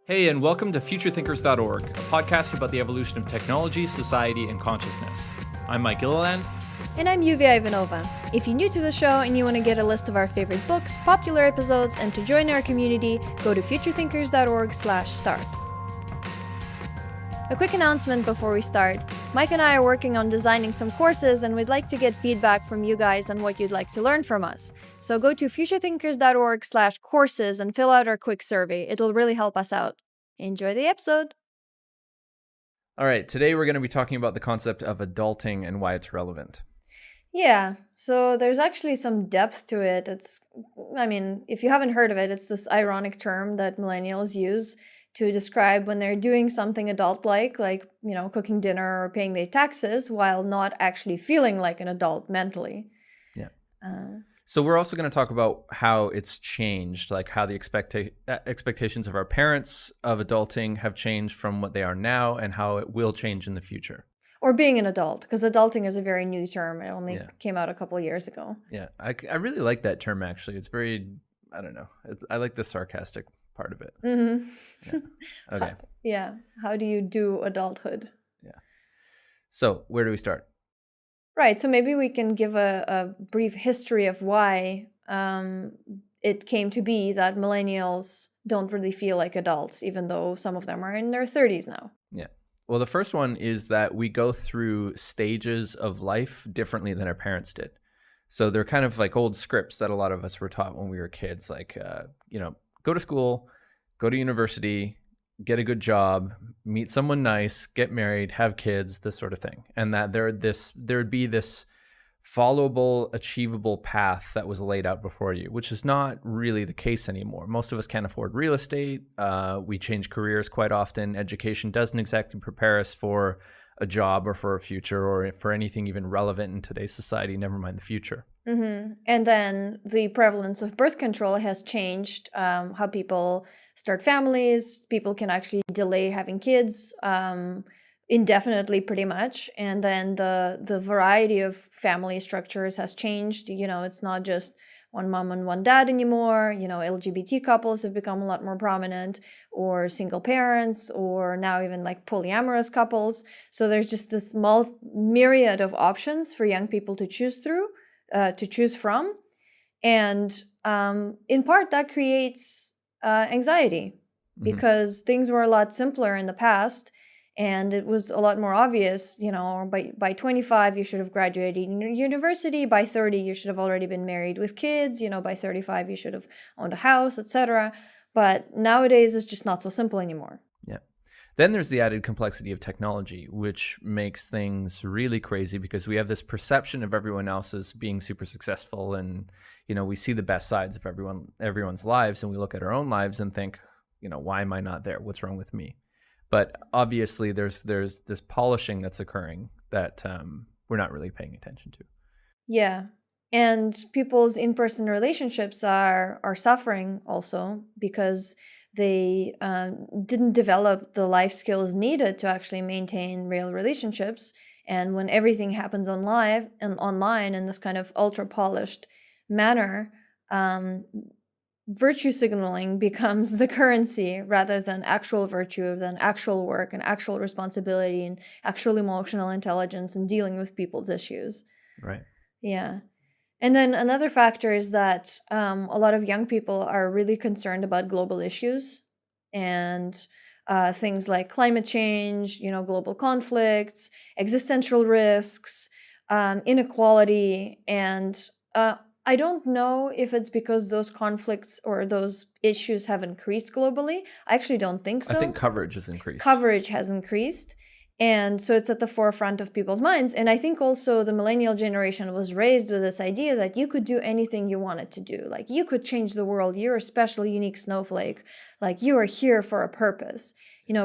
Hey, and welcome to futurethinkers.org, a podcast about the evolution of technology, society, and consciousness. I'm Mike Gilliland. And I'm Yuvia Ivanova. If you're new to the show and you want to get a list of our favorite books, popular episodes, and to join our community, go to futurethinkers.org/start. A quick announcement before we start. Mike and I are working on designing some courses, and we'd like to get feedback from you guys on what you'd like to learn from us. So go to futurethinkers.org/courses and fill out our quick survey. It'll really help us out. Enjoy the episode. All right, today we're going to be talking about the concept of adulting and why it's relevant. Yeah, so there's actually some depth to it. If you haven't heard of it, it's this ironic term that millennials use to describe when they're doing something adult-like, cooking dinner or paying their taxes, while not actually feeling like an adult mentally. Yeah. So we're also going to talk about how it's changed, like how the expectations of our parents of adulting have changed from what they are now and how it will change in the future. Or being an adult, because adulting is a very new term. It only came out a couple of years ago. Yeah, I really like that term, actually. It's very, I don't know. I like the sarcastic part of it. Mm-hmm. Yeah. Okay. How do you do adulthood? Yeah. So where do we start? Right. So maybe we can give a brief history of why it came to be that millennials don't really feel like adults, even though some of them are in their 30s now. Yeah. Well, the first one is that we go through stages of life differently than our parents did. So they're kind of like old scripts that a lot of us were taught when we were kids, like, go to school, go to university, get a good job, meet someone nice, get married, have kids, this sort of thing. And that there would be this followable, achievable path that was laid out before you, which is not really the case anymore. Most of us can't afford real estate. We change careers quite often. Education doesn't exactly prepare us for a job or for a future or for anything even relevant in today's society, never mind the future. Mm-hmm. And then the prevalence of birth control has changed how people start families. People can actually delay having kids indefinitely, pretty much. And then the variety of family structures has changed. It's not just one mom and one dad anymore. LGBT couples have become a lot more prominent, or single parents, or now even like polyamorous couples. So there's just this myriad of options for young people to choose from. And in part, that creates anxiety, because things were a lot simpler in the past. And it was a lot more obvious, by 25, you should have graduated university. By 30, you should have already been married with kids. By 35, you should have owned a house, etc. But nowadays, it's just not so simple anymore. Yeah. Then there's the added complexity of technology, which makes things really crazy because we have this perception of everyone else as being super successful. And, we see the best sides of everyone's lives. And we look at our own lives and think, why am I not there? What's wrong with me? But obviously, there's this polishing that's occurring that we're not really paying attention to. Yeah, and people's in-person relationships are suffering also because they didn't develop the life skills needed to actually maintain real relationships. And when everything happens online in this kind of ultra-polished manner, virtue signaling becomes the currency rather than actual virtue, than actual work and actual responsibility and actual emotional intelligence and dealing with people's issues. Right. Yeah. And then another factor is that a lot of young people are really concerned about global issues and things like climate change, global conflicts, existential risks, inequality, and I don't know if it's because those conflicts or those issues have increased globally. I actually don't think so. I think coverage has increased. Coverage has increased. And so it's at the forefront of people's minds. And I think also the millennial generation was raised with this idea that you could do anything you wanted to do. Like, you could change the world. You're a special, unique snowflake. Like, you are here for a purpose.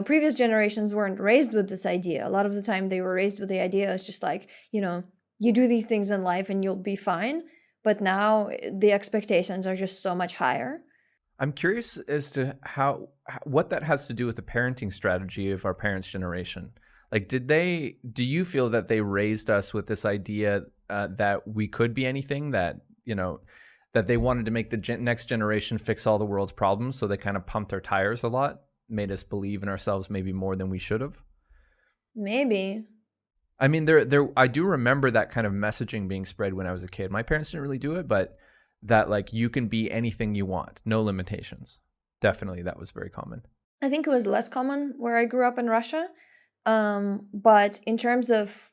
Previous generations weren't raised with this idea. A lot of the time they were raised with the idea it's just like, you do these things in life and you'll be fine. But now the expectations are just so much higher. I'm curious as to what that has to do with the parenting strategy of our parents' generation. Like, do you feel that they raised us with this idea that we could be anything, that they wanted to make the next generation fix all the world's problems, so they kind of pumped our tires a lot? made us believe in ourselves maybe more than we should have. Maybe. I mean, I do remember that kind of messaging being spread when I was a kid. My parents didn't really do it, but that like you can be anything you want, no limitations. Definitely, that was very common. I think it was less common where I grew up in Russia. But in terms of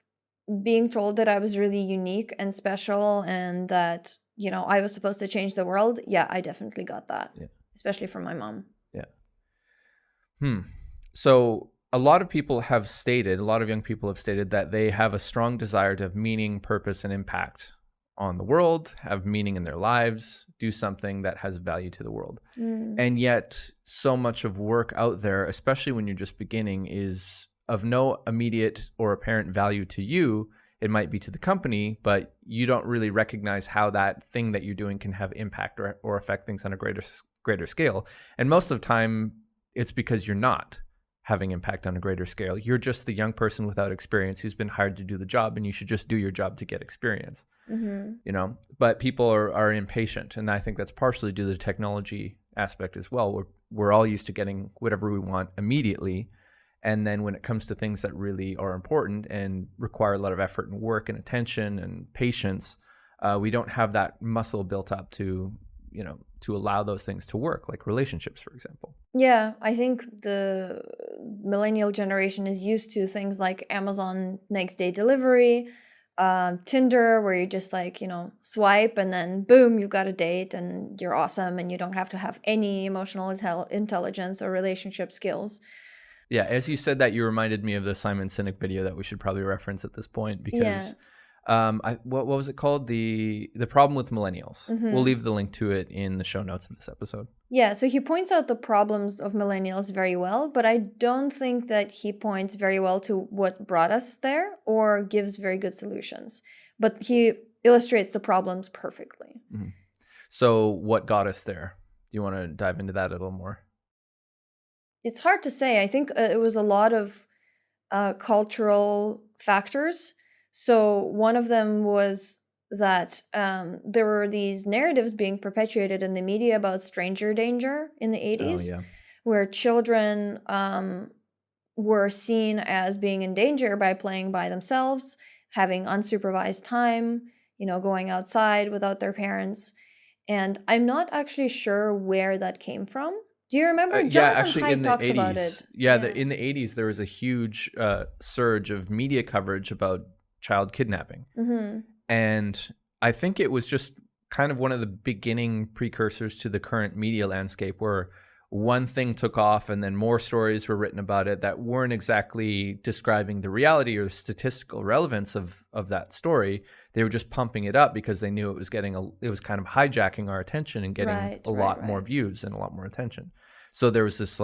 being told that I was really unique and special and that, I was supposed to change the world, yeah, I definitely got that, especially from my mom. Yeah. So a lot of young people have stated that they have a strong desire to have meaning, purpose, and impact on the world, have meaning in their lives, do something that has value to the world. And yet so much of work out there, especially when you're just beginning, is of no immediate or apparent value to you. It might be to the company, but you don't really recognize how that thing that you're doing can have impact or affect things on a greater scale. And most of the time, it's because you're not having impact on a greater scale. You're just the young person without experience who's been hired to do the job, and you should just do your job to get experience. But people are impatient, and I think that's partially due to the technology aspect as well. We're all used to getting whatever we want immediately, and then when it comes to things that really are important and require a lot of effort and work and attention and patience, we don't have that muscle built up to allow those things to work, like relationships, for example. Yeah, I think the millennial generation is used to things like Amazon next day delivery, Tinder, where you just swipe and then boom, you've got a date and you're awesome and you don't have to have any emotional intelligence or relationship skills. Yeah, as you said that, you reminded me of the Simon Sinek video that we should probably reference at this point because what was it called? The problem with millennials. We'll leave the link to it in the show notes of this episode. Yeah, so he points out the problems of millennials very well, but I don't think that he points very well to what brought us there or gives very good solutions. But he illustrates the problems perfectly. So what got us there? Do you want to dive into that a little more? It's hard to say. I think it was a lot of cultural factors. So one of them was that there were these narratives being perpetuated in the media about stranger danger in the 80s, where children were seen as being in danger by playing by themselves, having unsupervised time, going outside without their parents. And I'm not actually sure where that came from. Do you remember? Jonathan Haidt talks about it. In the 80s, there was a huge surge of media coverage about child kidnapping. And I think it was just kind of one of the beginning precursors to the current media landscape where one thing took off and then more stories were written about it that weren't exactly describing the reality or the statistical relevance of that story. They were just pumping it up because they knew it was kind of hijacking our attention and getting a lot more views and a lot more attention. So there was this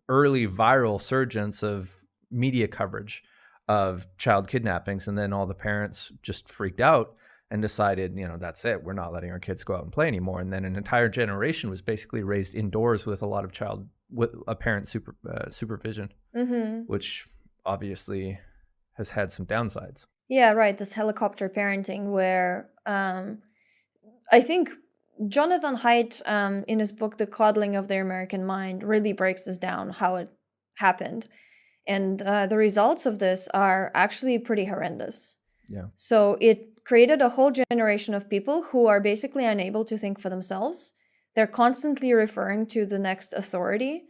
early viral surgence of media coverage of child kidnappings, and then all the parents just freaked out and decided, that's it. We're not letting our kids go out and play anymore. And then an entire generation was basically raised indoors with a lot of with a parent supervision, which obviously has had some downsides. Yeah, right. This helicopter parenting where I think Jonathan Haidt in his book, The Coddling of the American Mind, really breaks this down, how it happened. And the results of this are actually pretty horrendous. Yeah. So it created a whole generation of people who are basically unable to think for themselves. They're constantly referring to the next authority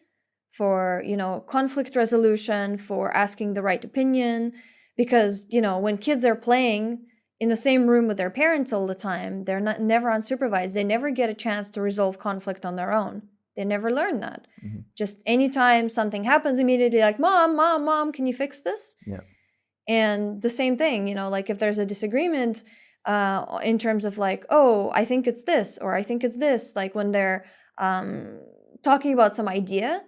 for, conflict resolution, for asking the right opinion. Because, when kids are playing in the same room with their parents all the time, they're never unsupervised. They never get a chance to resolve conflict on their own. They never learn that. Just anytime something happens, immediately like, mom, can you fix this? Yeah. And the same thing, if there's a disagreement in terms of oh, I think it's this, or I think it's this, when they're talking about some idea,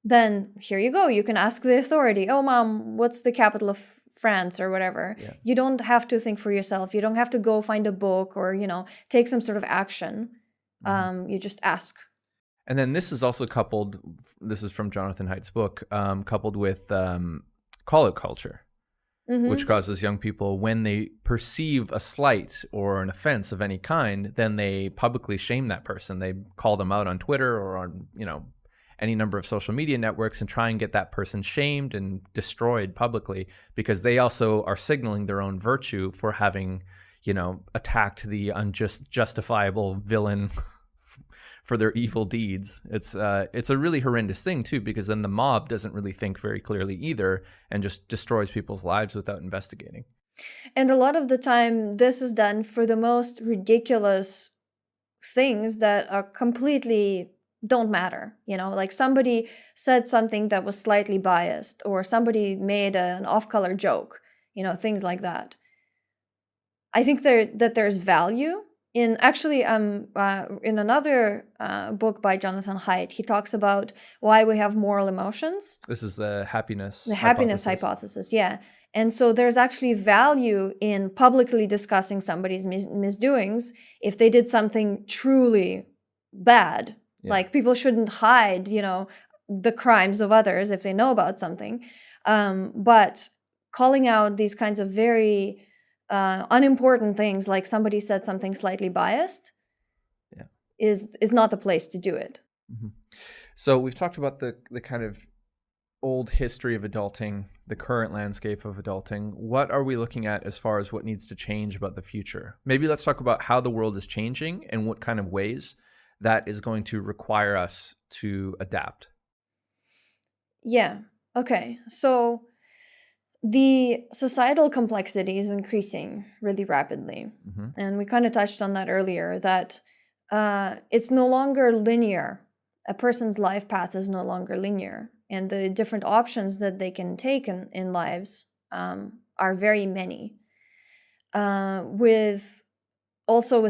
then here you go. You can ask the authority, oh, mom, what's the capital of France or whatever. Yeah. You don't have to think for yourself. You don't have to go find a book or, take some sort of action. You just ask. And then this is also coupled, this is from Jonathan Haidt's book, coupled with call-out culture, which causes young people, when they perceive a slight or an offense of any kind, then they publicly shame that person. They call them out on Twitter or on, any number of social media networks and try and get that person shamed and destroyed publicly, because they also are signaling their own virtue for having, attacked the justifiable villain for their evil deeds. It's a really horrendous thing too, because then the mob doesn't really think very clearly either and just destroys people's lives without investigating. And a lot of the time, this is done for the most ridiculous things that are completely don't matter. Like somebody said something that was slightly biased, or somebody made an off-color joke, things like that. I think that there's value in actually in another book by Jonathan Haidt, he talks about why we have moral emotions. This is the happiness hypothesis, yeah. And so there's actually value in publicly discussing somebody's misdoings if they did something truly bad. Yeah. Like people shouldn't hide, the crimes of others if they know about something. But calling out these kinds of very unimportant things, like somebody said something slightly biased, is not the place to do it. Mm-hmm. So we've talked about the kind of old history of adulting, the current landscape of adulting. What are we looking at as far as what needs to change about the future? Maybe let's talk about how the world is changing and what kind of ways that is going to require us to adapt. Yeah. Okay. So the societal complexity is increasing really rapidly. Mm-hmm. And we kind of touched on that earlier, that it's no longer linear. A person's life path is no longer linear. And the different options that they can take in lives are very many. With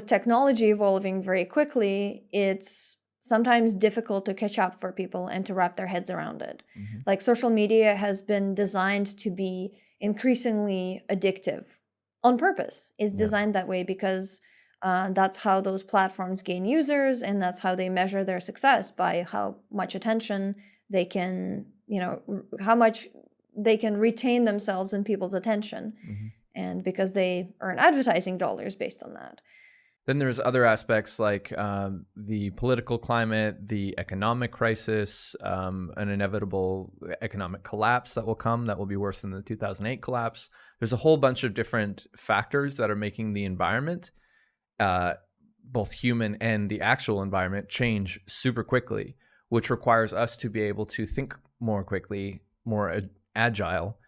technology evolving very quickly, it's sometimes difficult to catch up for people and to wrap their heads around it. Mm-hmm. Like social media has been designed to be increasingly addictive on purpose. It's designed that way because that's how those platforms gain users, and that's how they measure their success, by how much attention they can, how much they can retain themselves in people's attention. Mm-hmm. And because they earn advertising dollars based on that. Then there's other aspects like the political climate, the economic crisis, an inevitable economic collapse that will come that will be worse than the 2008 collapse. There's a whole bunch of different factors that are making the environment, both human and the actual environment, change super quickly, which requires us to be able to think more quickly, more agile,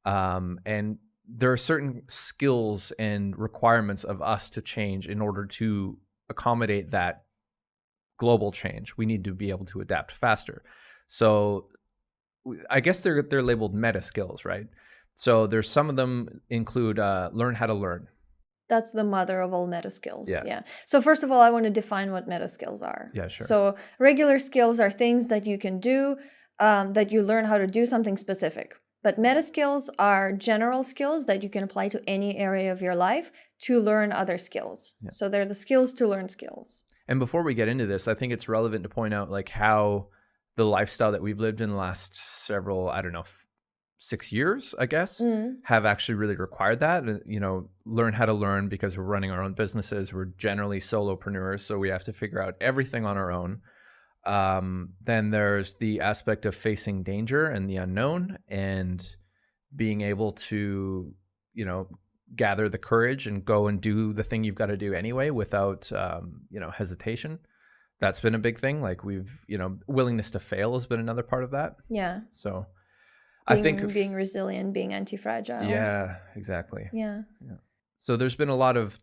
and there are certain skills and requirements of us to change in order to accommodate that global change. We need to be able to adapt faster. So I guess they're labeled meta skills, right? So there's some of them include learn how to learn. That's the mother of all meta skills. Yeah. So first of all, I want to define what meta skills are. Yeah, sure. So regular skills are things that you can do, that you learn how to do something specific. But meta skills are general skills that you can apply to any area of your life to learn other skills. Yeah. So they're the skills to learn skills. And before we get into this, I think it's relevant to point out like how the lifestyle that we've lived in the last several, 6 years, I guess, have actually really required that. Learn how to learn, because we're running our own businesses. We're generally solopreneurs, so we have to figure out everything on our own. Then there's the aspect of facing danger and the unknown, and being able to, gather the courage and go and do the thing you've got to do anyway without, hesitation. That's been a big thing. Like willingness to fail has been another part of that. Yeah. So I think being resilient, being anti-fragile. Yeah, exactly. Yeah. So there's been a lot of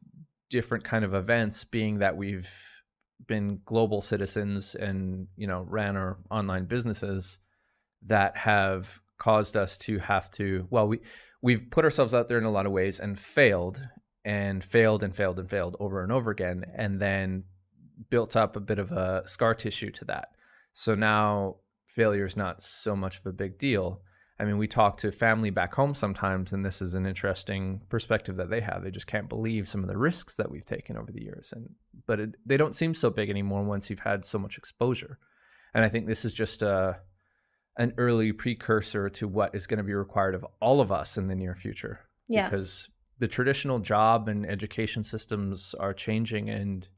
different kind of events, being that we've been global citizens and ran our online businesses, that have caused us to have to, we've put ourselves out there in a lot of ways and failed over and over again, and then built up a bit of a scar tissue to that. So now failure is not so much of a big deal. I mean, we talk to family back home sometimes, and this is an interesting perspective that they have. They just can't believe some of the risks that we've taken over the years. But they don't seem so big anymore once you've had so much exposure. And I think this is just an early precursor to what is going to be required of all of us in the near future. Yeah. Because the traditional job and education systems are changing and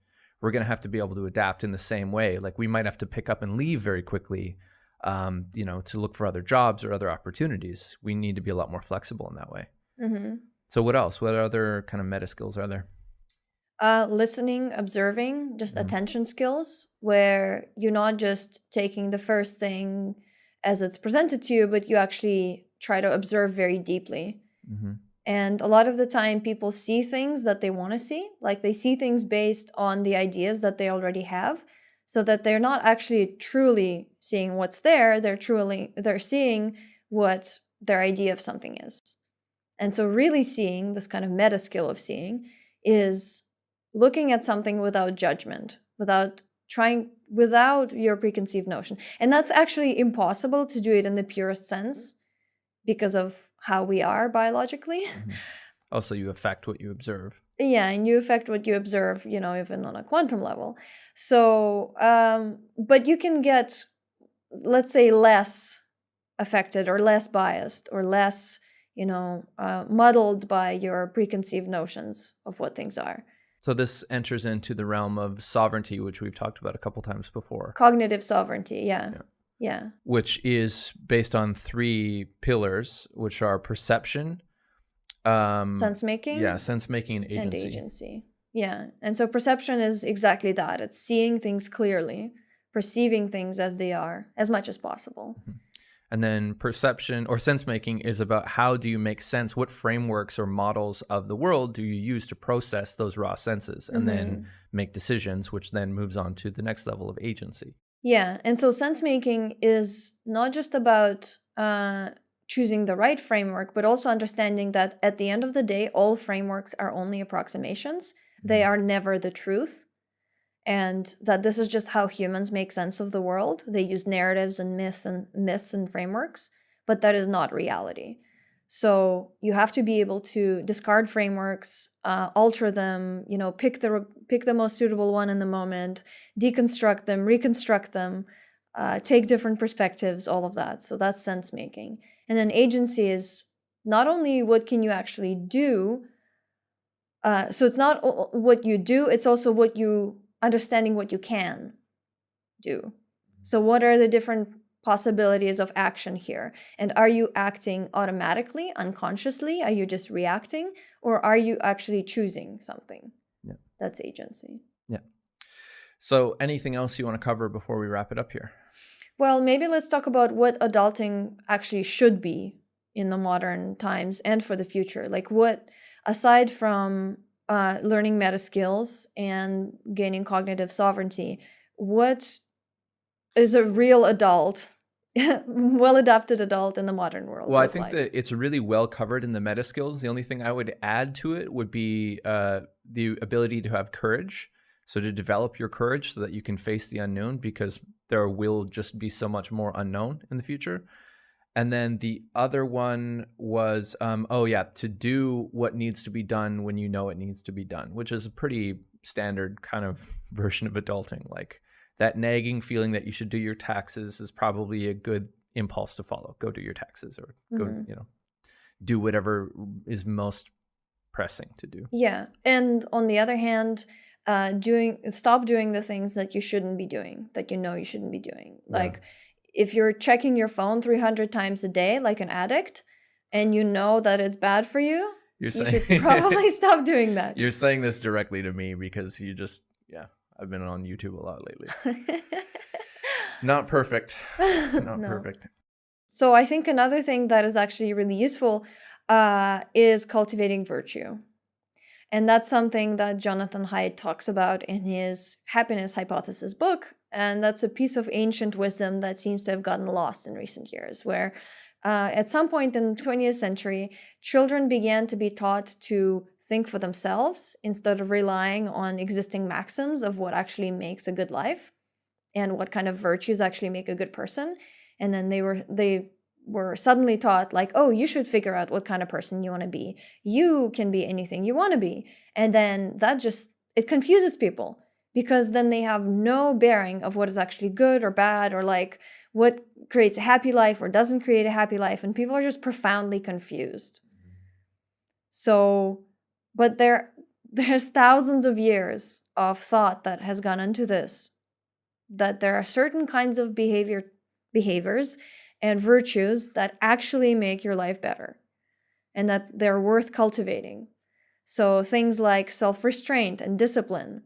we're going to have to be able to adapt in the same way. Like we might have to pick up and leave very quickly, to look for other jobs or other opportunities. We need to be a lot more flexible in that way. Mm-hmm. So what else? What other kind of meta skills are there? Listening, observing, just attention skills, where you're not just taking the first thing as it's presented to you, but you actually try to observe very deeply. Mm-hmm. And a lot of the time people see things that they want to see, like they see things based on the ideas that they already have, so that they're not actually truly seeing what's there, they're seeing what their idea of something is. And so really seeing, this kind of meta skill of seeing, is looking at something without judgment, without your preconceived notion. And that's actually impossible to do it in the purest sense because of how we are biologically. Mm-hmm. Also, you affect what you observe. Yeah, and you affect what you observe, even on a quantum level. So, but you can get, let's say, less affected or less biased or less, muddled by your preconceived notions of what things are. So this enters into the realm of sovereignty, which we've talked about a couple times before. Cognitive sovereignty, yeah. Which is based on 3 pillars, which are perception, sense-making? Yeah, sense-making and agency. And agency, yeah. And so perception is exactly that. It's seeing things clearly, perceiving things as they are, as much as possible. Mm-hmm. And then perception or sense-making is about how do you make sense, what frameworks or models of the world do you use to process those raw senses and then make decisions, which then moves on to the next level of agency. Yeah, and so sense-making is not just about choosing the right framework, but also understanding that at the end of the day, all frameworks are only approximations. They are never the truth. And that this is just how humans make sense of the world. They use narratives and myths and frameworks, but that is not reality. So you have to be able to discard frameworks, alter them, pick the most suitable one in the moment, deconstruct them, reconstruct them, take different perspectives, all of that. So that's sense making. And then agency is not only what can you actually do. So it's not what you do, it's also understanding what you can do. So what are the different possibilities of action here? And are you acting automatically, unconsciously? Are you just reacting? Or are you actually choosing something? Yeah. That's agency. Yeah. So anything else you want to cover before we wrap it up here? Well, maybe let's talk about what adulting actually should be in the modern times and for the future. Like what, aside from learning meta skills and gaining cognitive sovereignty, what is a real adult, well-adapted adult in the modern world? Well, I think that it's really well covered in the meta skills. The only thing I would add to it would be the ability to have courage. So to develop your courage so that you can face the unknown, because there will just be so much more unknown in the future. And then the other one was, to do what needs to be done when you know it needs to be done, which is a pretty standard kind of version of adulting. Like that nagging feeling that you should do your taxes is probably a good impulse to follow. Go do your taxes or go, do whatever is most pressing to do. Yeah. And on the other hand, stop doing the things that you shouldn't be doing, that you know you shouldn't be doing. Like, if you're checking your phone 300 times a day like an addict and you know that it's bad for you, you should probably stop doing that. You're saying this directly to me because I've been on YouTube a lot lately. Not perfect. Not perfect. So I think another thing that is actually really useful is cultivating virtue. And that's something that Jonathan Haidt talks about in his Happiness Hypothesis book. And that's a piece of ancient wisdom that seems to have gotten lost in recent years, where at some point in the 20th century, children began to be taught to think for themselves instead of relying on existing maxims of what actually makes a good life and what kind of virtues actually make a good person. And then they were suddenly taught, like, oh, you should figure out what kind of person you want to be. You can be anything you want to be. And then it confuses people, because then they have no bearing of what is actually good or bad, or like what creates a happy life or doesn't create a happy life. And people are just profoundly confused. So, but there's thousands of years of thought that has gone into this, that there are certain kinds of behaviors and virtues that actually make your life better and that they're worth cultivating. So things like self-restraint and discipline,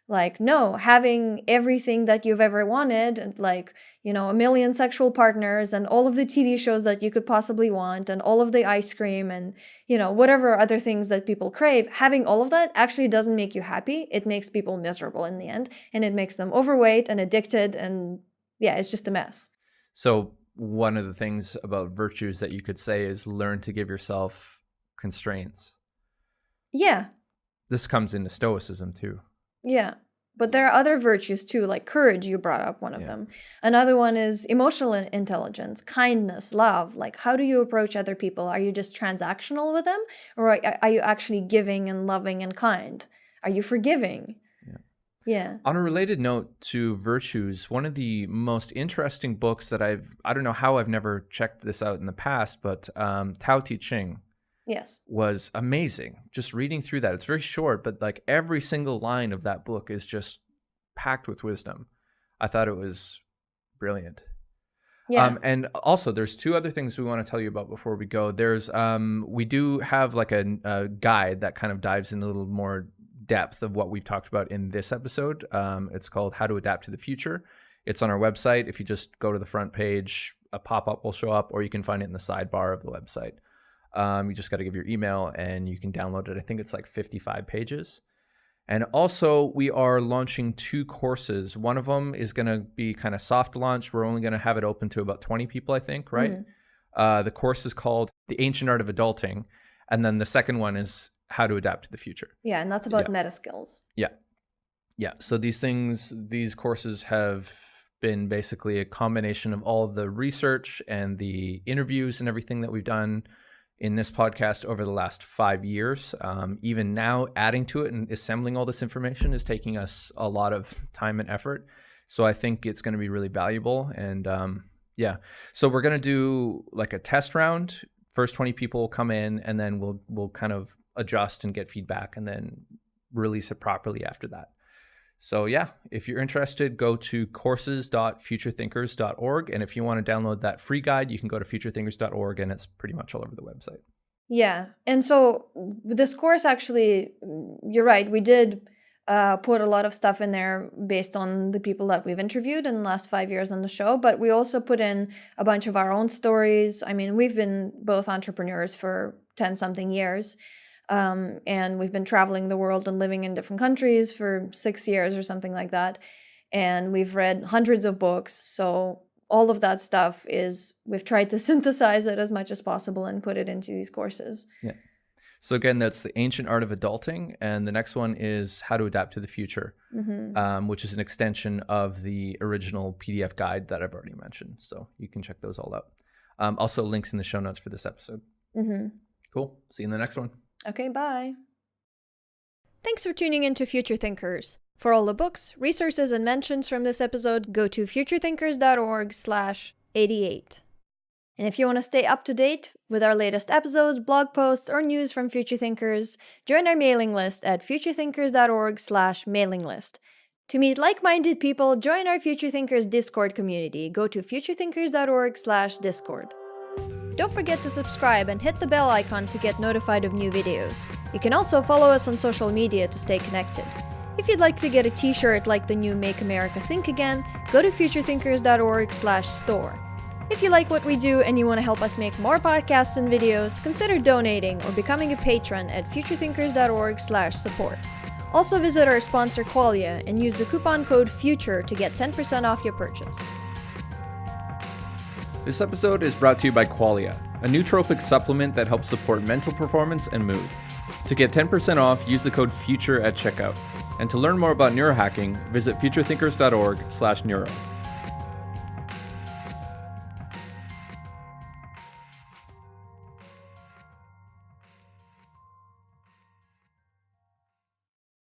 like having everything that you've ever wanted, and like, a million sexual partners and all of the TV shows that you could possibly want and all of the ice cream and, whatever other things that people crave, having all of that actually doesn't make you happy. It makes people miserable in the end, and it makes them overweight and addicted, and it's just a mess. So one of the things about virtues that you could say is learn to give yourself constraints. Yeah. This comes into Stoicism too. Yeah. But there are other virtues too, like courage, you brought up one of them. Another one is emotional intelligence, kindness, love. Like, how do you approach other people? Are you just transactional with them? Or are you actually giving and loving and kind? Are you forgiving? Yeah. On a related note to virtues, one of the most interesting books that I don't know how I've never checked this out in the past, but Tao Te Ching. Yes. Was amazing. Just reading through that. It's very short, but like every single line of that book is just packed with wisdom. I thought it was brilliant. Yeah. And also there's two other things we want to tell you about before we go. There's we do have like a guide that kind of dives in a little more depth of what we've talked about in this episode. It's called How to Adapt to the Future. It's on our website. If you just go to the front page, a pop-up will show up, or you can find it in the sidebar of the website. You just got to give your email and you can download it. I think it's like 55 pages. And also we are launching 2 courses. One of them is going to be kind of soft launch. We're only going to have it open to about 20 people, I think, right? The course is called The Ancient Art of Adulting. And then the second one is How to Adapt to the Future. Yeah, and that's about meta skills. Yeah. So these courses have been basically a combination of all of the research and the interviews and everything that we've done in this podcast over the last 5 years. Even now, adding to it and assembling all this information is taking us a lot of time and effort. So I think it's going to be really valuable. And so we're going to do like a test round. First 20 people will come in, and then we'll kind of adjust and get feedback, and then release it properly after that. So if you're interested, go to courses.futurethinkers.org. And if you want to download that free guide, you can go to futurethinkers.org, and it's pretty much all over the website. Yeah. And so this course, actually, you're right. We did put a lot of stuff in there based on the people that we've interviewed in the last 5 years on the show. But we also put in a bunch of our own stories. I mean, we've been both entrepreneurs for 10-something years. And we've been traveling the world and living in different countries for 6 years or something like that. And we've read hundreds of books. So all of that stuff we've tried to synthesize it as much as possible and put it into these courses. Yeah. So again, that's The Ancient Art of Adulting. And the next one is How to Adapt to the Future, which is an extension of the original PDF guide that I've already mentioned. So you can check those all out. Also links in the show notes for this episode. Cool. See you in the next one. Okay, bye. Thanks for tuning in to Future Thinkers. For all the books, resources, and mentions from this episode, go to futurethinkers.org/88. And if you want to stay up to date with our latest episodes, blog posts, or news from Future Thinkers, join our mailing list at futurethinkers.org/mailing list. To meet like-minded people, join our Future Thinkers Discord community. Go to futurethinkers.org/discord. Don't forget to subscribe and hit the bell icon to get notified of new videos. You can also follow us on social media to stay connected. If you'd like to get a t-shirt like the new Make America Think Again, go to futurethinkers.org/store. If you like what we do and you want to help us make more podcasts and videos, consider donating or becoming a patron at futurethinkers.org/support. Also visit our sponsor Qualia and use the coupon code FUTURE to get 10% off your purchase. This episode is brought to you by Qualia, a nootropic supplement that helps support mental performance and mood. To get 10% off, use the code FUTURE at checkout. And to learn more about neurohacking, visit futurethinkers.org/neuro.